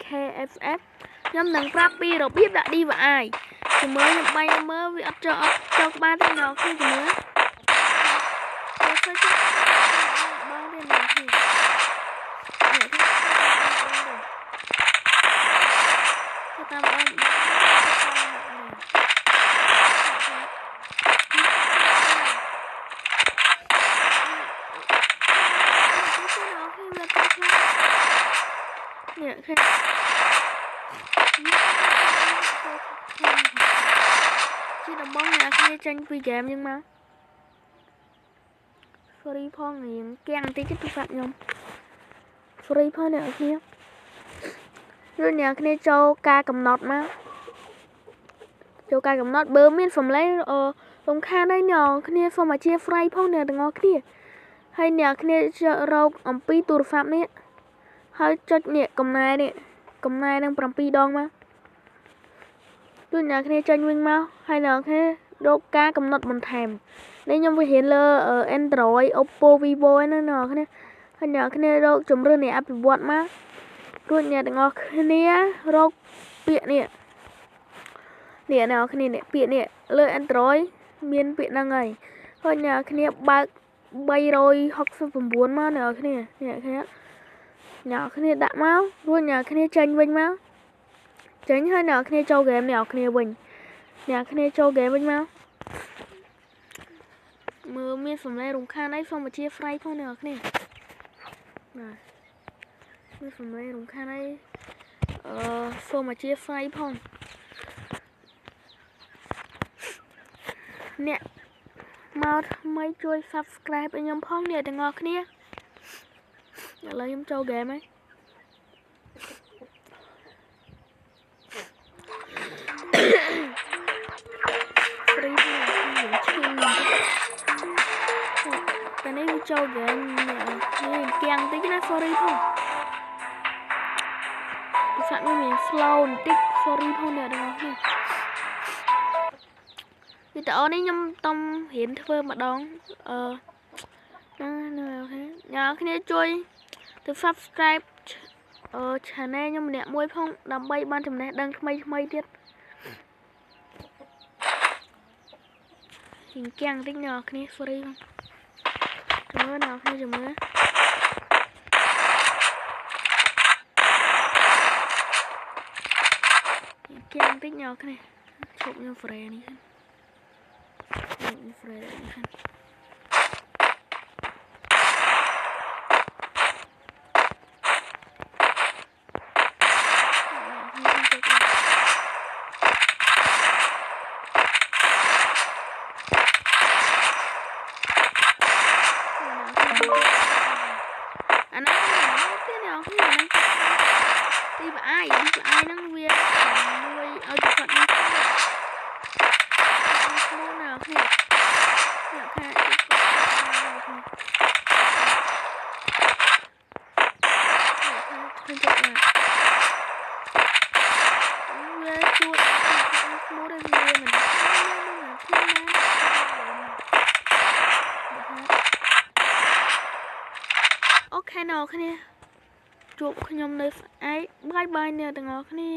KFF ខ្ញុំនឹងប្រាប់ពីរបៀបដាក់ DVI ជំរឿខ្ញុំបាញ់មើលវាអត់ចុះក្បាលទេអ្នកគ្នាជំរឿចូលទៅចុះបងទេអ្នកគ្នាទៅតាមបងเนี่ยแค่ที่ដំបងអ្នកគ្នាចាញ់ពីហ្គេមយ៉ាងមក free ផងរៀងកៀងបន្តិចទៅសាប់ខ្ញុំ free ផងអ្នកគ្នាឬអ្នកគ្នាចូលការកំណត់មកចូលការកំណត់បើមានសំឡេងរំខានហើយអ្នកគ្នាសូមឲ្យជា free ផងអ្នកទាំងអស់គ្នាហើយអ្នកគ្នារកអំពីទូរស័ព្ទនេះហើយចុចនេះកំណែនេះកំណែនឹង7ដងមកដូចអ្នកគ្នាចាញ់វិញមកហើយអ្នកគ្នារកការកំណត់បន្ថែមនេះខ្ញុំវារៀនលើ Android Oppo Vivo ហ្នឹងអ្នកគ្នាហើយអ្នកគ្នារកជំរឿននៃអភិវឌ្ឍមករួចអ្នកទាំងអស់គ្នារកពាក្យនេះអ្នកគ្នានេះពាក្យនេះលើ Android មានពាក្យហ្នឹងហើយហើយអ្នកគ្នាបើក369មកអ្នកគ្នាអ្នកគ្នាដាក់មករួចអ្នកគ្នាចេញវិញមកចេញហើយអ្នកគ្នាចូលហ្គេមអ្នកគ្នាវិញអ្នកគ្នាចូលហ្គេមវិញមកមើលមានសំឡេងរំខានអីសូមបញ្ជា free ផងអ្នកគ្នាបាទមានសំឡេងរំខានអីសូមបញ្ជា free ផងអ្នកមកថ្មីជួយ subscribe ឲ្យខ្ញុំផងអ្នកទាំងអស់គ្នាឥឡូវខ្ញុំចូលហ្គេមហើយតែនេះវាចូលហ្គេមនេះគៀងតិចណា sorry ផងទូរស័ព្ទនេះមាន slow បន្តិច sorry ផងអ្នកទាំងអស់គ្នាវីដេអូនេះខ្ញុំតំរៀនធ្វើម្ដងអ្នកគ្នាជួយទៅ subscribe channel ខ្ញុំម្នាក់មួយផងដើម្បីបានចំណេះដឹងថ្មីទៀតហ៊ីងគៀងតិចអ្នកគ្នា sorry ផងមើលអ្នកគ្នាចាំមើលគៀងតិចអ្នកគ្នាឈប់ខ្ញុំ free នេះfree នេះអានេះទៀតអ្នកគ្នាហ្នឹងទីបអាយហ្នឹងវាមួយឲ្យទៅគាត់នេះខ្លួនអ្នកគ្នាអ្នកខាងឃើញចិត្តណាវាជួតខ្លួននេះវាមិនអូខេអ្នកគ្នាជួបខ្ញុំនៅស្អែកបាយអ្នកទាំងអស់គ្នា